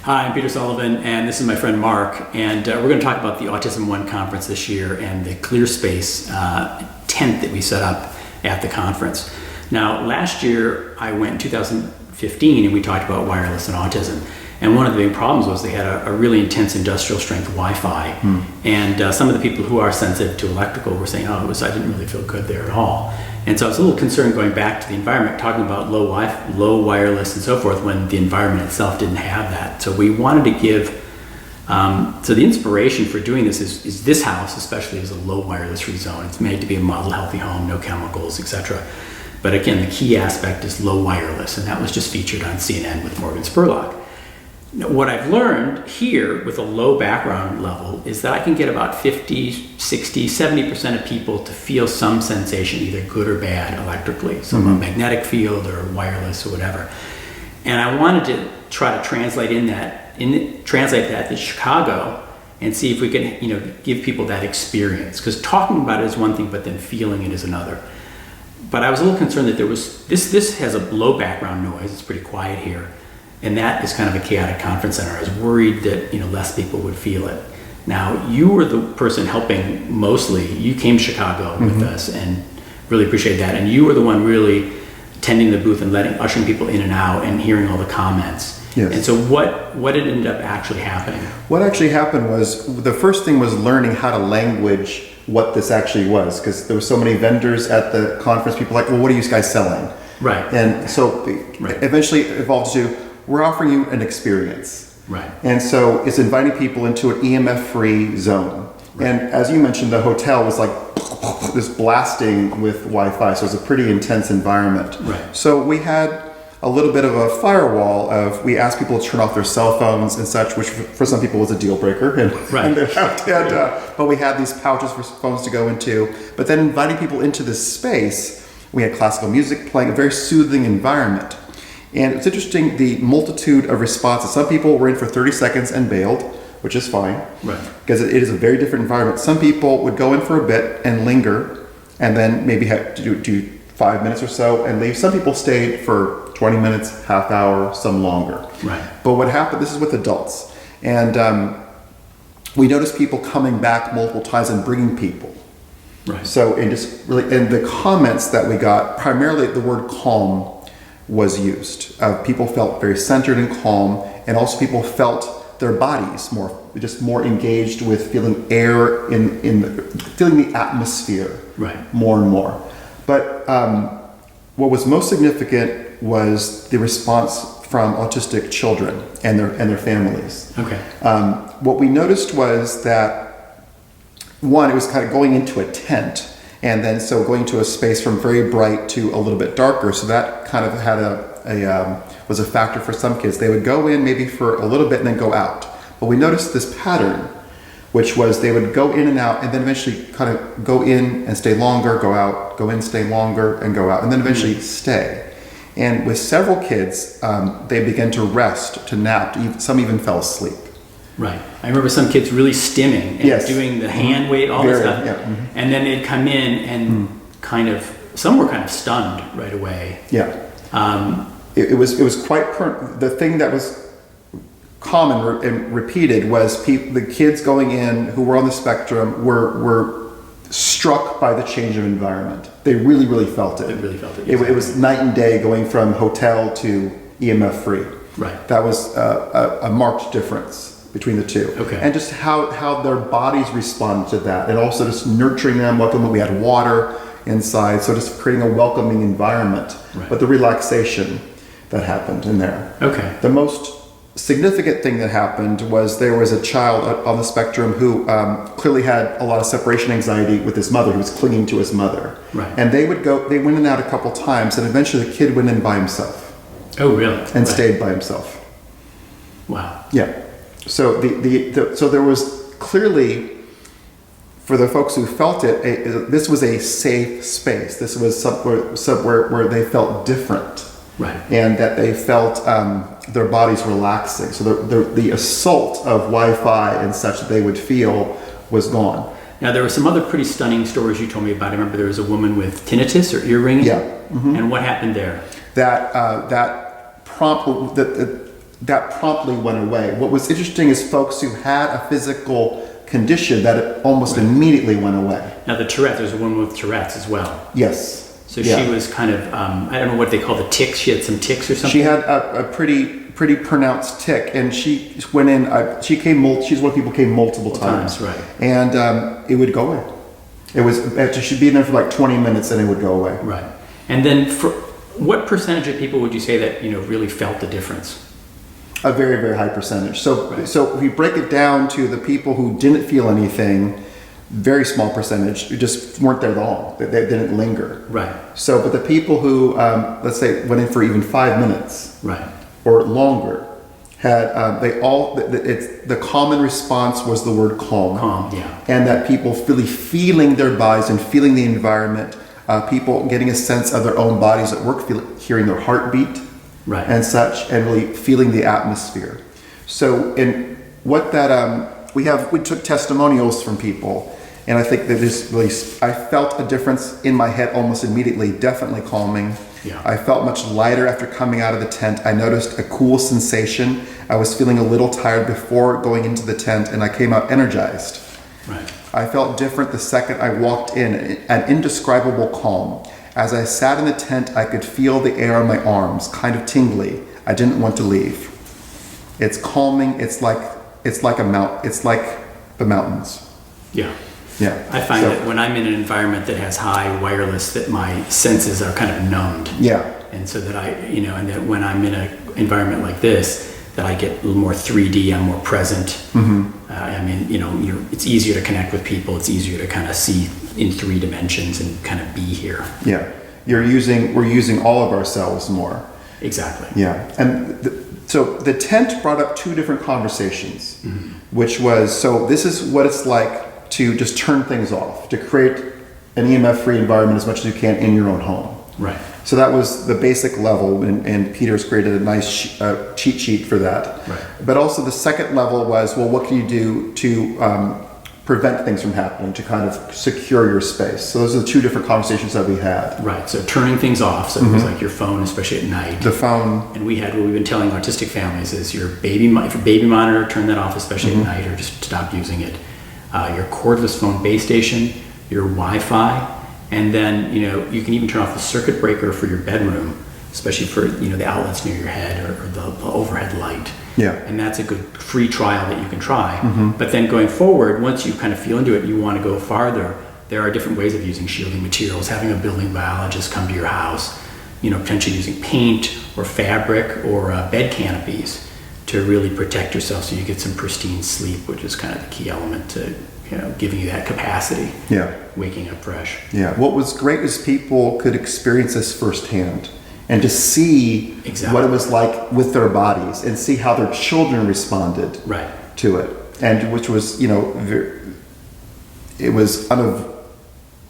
Hi, I'm Peter Sullivan, and this is my friend Mark, and we're going to talk about the Autism One conference this year and the Clear Space tent that we set up at the conference. Now, last year I went in 2015 and we talked about wireless and autism, and one of the big problems was they had a really intense industrial strength Wi-Fi, and some of the people who are sensitive to electrical were saying, I didn't really feel good there at all. And so I was a little concerned going back to the environment, talking about low wireless and so forth, when the environment itself didn't have that. So we wanted to give, so the inspiration for doing this is this house, especially, is a low wireless free zone. It's made to be a model healthy home, no chemicals, etc. But again, the key aspect is low wireless, and that was just featured on CNN with Morgan Spurlock. Now, what I've learned here with a low background level is that I can get about 50, 60, 70% of people to feel some sensation, either good or bad, electrically, a magnetic field or wireless or whatever. And I wanted to try to translate that to Chicago and see if we can, give people that experience. Because talking about it is one thing, but then feeling it is another. But I was a little concerned that this has a low background noise. It's pretty quiet here. And that is kind of a chaotic conference center. I was worried that less people would feel it. Now, you were the person helping mostly. You came to Chicago with us, and really appreciate that. And you were the one really tending the booth and ushering people in and out and hearing all the comments. Yes. And so what did end up actually happening? What actually happened was, the first thing was learning how to language what this actually was, because there were so many vendors at the conference. People were like, well, what are you guys selling? Right. And so eventually it evolved to, we're offering you an experience. Right. And so it's inviting people into an EMF-free zone. Right. And as you mentioned, the hotel was like this blasting with Wi-Fi, so it was a pretty intense environment. Right. So we had a little bit of a firewall we asked people to turn off their cell phones and such, which for some people was a deal breaker. But we had these pouches for phones to go into. But then inviting people into this space, we had classical music playing, a very soothing environment. And it's interesting, the multitude of responses. Some people were in for 30 seconds and bailed, which is fine, right? Because it is a very different environment. Some people would go in for a bit and linger, and then maybe have to do 5 minutes or so and leave. Some people stayed for 20 minutes, half hour, some longer. Right. But what happened, this is with adults, and we noticed people coming back multiple times and bringing people. Right. So, and the comments that we got, primarily the word calm was used. People felt very centered and calm, and also people felt their bodies more engaged with feeling air feeling the atmosphere, right, more and more. But what was most significant was the response from autistic children and their families. Okay. What we noticed was that, one, it was kind of going into a tent. And then so going to a space from very bright to a little bit darker. So that kind of had was a factor for some kids. They would go in maybe for a little bit and then go out. But we noticed this pattern, which was they would go in and out and then eventually kind of go in and stay longer, go out, go in, stay longer, and go out, and then eventually stay. And with several kids, they began to rest, to nap. Some even fell asleep. Right. I remember some kids really stimming and doing the hand weight, all this stuff. Yeah. And then they'd come in and some were kind of stunned right away. Yeah. It was quite, the thing that was common and repeated was the kids going in who were on the spectrum were struck by the change of environment. They really, really felt it. They really felt it. It was night and day going from hotel to EMF free. Right. That was a marked difference between the two. Okay. And just how their bodies responded to that, and also just nurturing them, welcoming. We had water inside, so just creating a welcoming environment. Right. But the relaxation that happened in there. Okay. The most significant thing that happened was there was a child on the spectrum who clearly had a lot of separation anxiety with his mother. He was clinging to his mother. Right. And they went in and out a couple times, and eventually the kid went in by himself. Oh, really? And stayed by himself. Wow. Yeah. So so there was clearly, for the folks who felt it, this was a safe space. This was somewhere where they felt different, right, and that they felt their bodies relaxing. So the assault of Wi-Fi and such that they would feel was gone. Now, there were some other pretty stunning stories you told me about. I remember there was a woman with tinnitus or ear ringing. Yeah. Mm-hmm. And what happened there? That prompt, that promptly went away. What was interesting is folks who had a physical condition that it almost immediately went away. Now the Tourette, there's a woman with Tourette's as well. Yes. So she was kind of, I don't know what they call the tics. She had some tics or something. She had a pretty pronounced tic, and she went in. She's one of the people who came multiple times. Right. And it would go away. She'd be in there for like 20 minutes, and it would go away. Right. And then, for what percentage of people would you say that really felt the difference? A very, very high percentage. So if we break it down to the people who didn't feel anything, very small percentage who just weren't there long. They didn't linger. Right. So, but the people who, let's say, went in for even 5 minutes, right, or longer, had the common response was the word calm. Calm, yeah. And that people really feeling their bodies and feeling the environment, people getting a sense of their own bodies at work, hearing their heartbeat, right, and such, and really feeling the atmosphere. So, in what that we took testimonials from people. And I think that I felt a difference in my head almost immediately, definitely calming. Yeah. I felt much lighter after coming out of the tent. I noticed a cool sensation. I was feeling a little tired before going into the tent, and I came out energized. Right. I felt different the second I walked in, an indescribable calm. As I sat in the tent, I could feel the air on my arms, kind of tingly. I didn't want to leave. It's calming. It's like the mountains. Yeah. Yeah. I find that when I'm in an environment that has high wireless, that my senses are kind of numbed. Yeah. And so that and that when I'm in an environment like this, that I get a little more 3D, I'm more present. Mm-hmm. It's easier to connect with people. It's easier to kind of see in 3 dimensions and kind of be here. Yeah. We're using all of ourselves more. Exactly. Yeah. And so the tent brought up 2 different conversations, which was, so this is what it's like to just turn things off, to create an EMF-free environment as much as you can in your own home. Right. So that was the basic level, and Peter's created a nice cheat sheet for that. Right. But also the second level was, well, what can you do to prevent things from happening, to kind of secure your space? So those are the 2 different conversations that we had. Right. So turning things off. So it was like your phone, especially at night. The phone. And what we've been telling autistic families is your baby monitor, turn that off, especially at night, or just stop using it. Your cordless phone base station, your Wi-Fi, and then you can even turn off the circuit breaker for your bedroom, especially for the outlets near your head or the overhead light. Yeah. And that's a good free trial that you can try. But then going forward, once you kind of feel into it, you want to go farther. There are different ways of using shielding materials. Having a building biologist come to your house, potentially using paint or fabric or bed canopies to really protect yourself so you get some pristine sleep, which is kind of the key element to giving you that capacity. Yeah. Waking up fresh. Yeah. What was great is people could experience this firsthand and to see what it was like with their bodies and see how their children responded to it. And which was, it was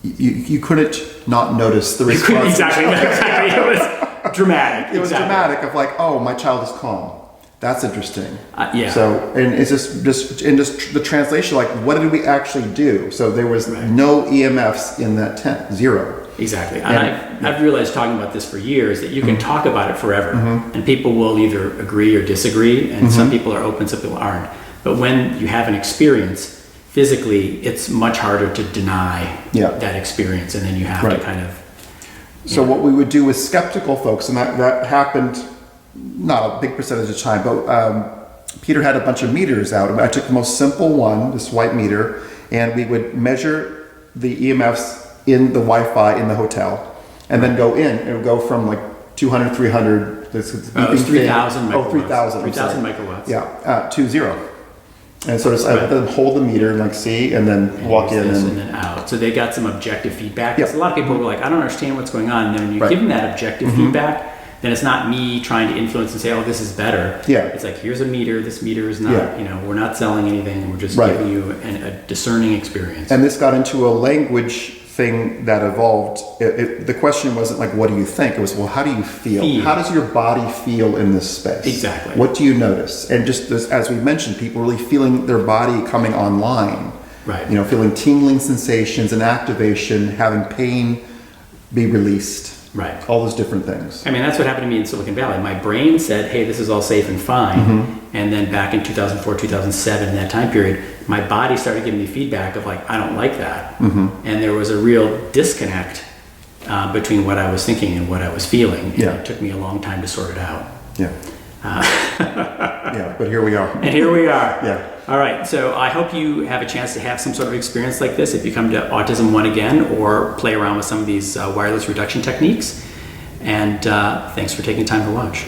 you couldn't not notice the response. Exactly. It was dramatic. It was dramatic of like, oh, my child is calm. That's interesting. Yeah. So, and it's just the translation, like, what did we actually do? So there was no EMFs in that tent, 0. Exactly. And I've realized talking about this for years that you can talk about it forever, and people will either agree or disagree, and some people are open, some people aren't. But when you have an experience, physically, it's much harder to deny that experience, and then you have to kind of... So what we would do with skeptical folks, and that happened... not a big percentage of the time, but Peter had a bunch of meters out. I took the most simple one, this white meter, and we would measure the EMFs in the Wi-Fi in the hotel, and then go in. It would go from like 200, 300, this it was 3,000 microwatts. 3,000. 3,000 microwatts. Yeah, to 0. And so just then hold the meter and like see, and then walk in and then out. So they got some objective feedback. Because a lot of people were like, I don't understand what's going on. And then when you give them that objective feedback, then it's not me trying to influence and say, oh, this is better. Yeah. It's like, here's a meter. This meter is not, we're not selling anything. We're just giving you a discerning experience. And this got into a language thing that evolved. The question wasn't like, what do you think? It was, well, how do you feel? How does your body feel in this space? Exactly. What do you notice? And just as we mentioned, people really feeling their body coming online. Right. Feeling tingling sensations and activation, having pain be released. Right. All those different things. I mean, that's what happened to me in Silicon Valley. My brain said, hey, this is all safe and fine. And then back in 2004, 2007, in that time period, my body started giving me feedback of like, I don't like that. And there was a real disconnect between what I was thinking and what I was feeling. And it took me a long time to sort it out. Yeah. But here we are. And here we are. Yeah. All right. So I hope you have a chance to have some sort of experience like this if you come to Autism One again or play around with some of these wireless reduction techniques. And thanks for taking time to watch.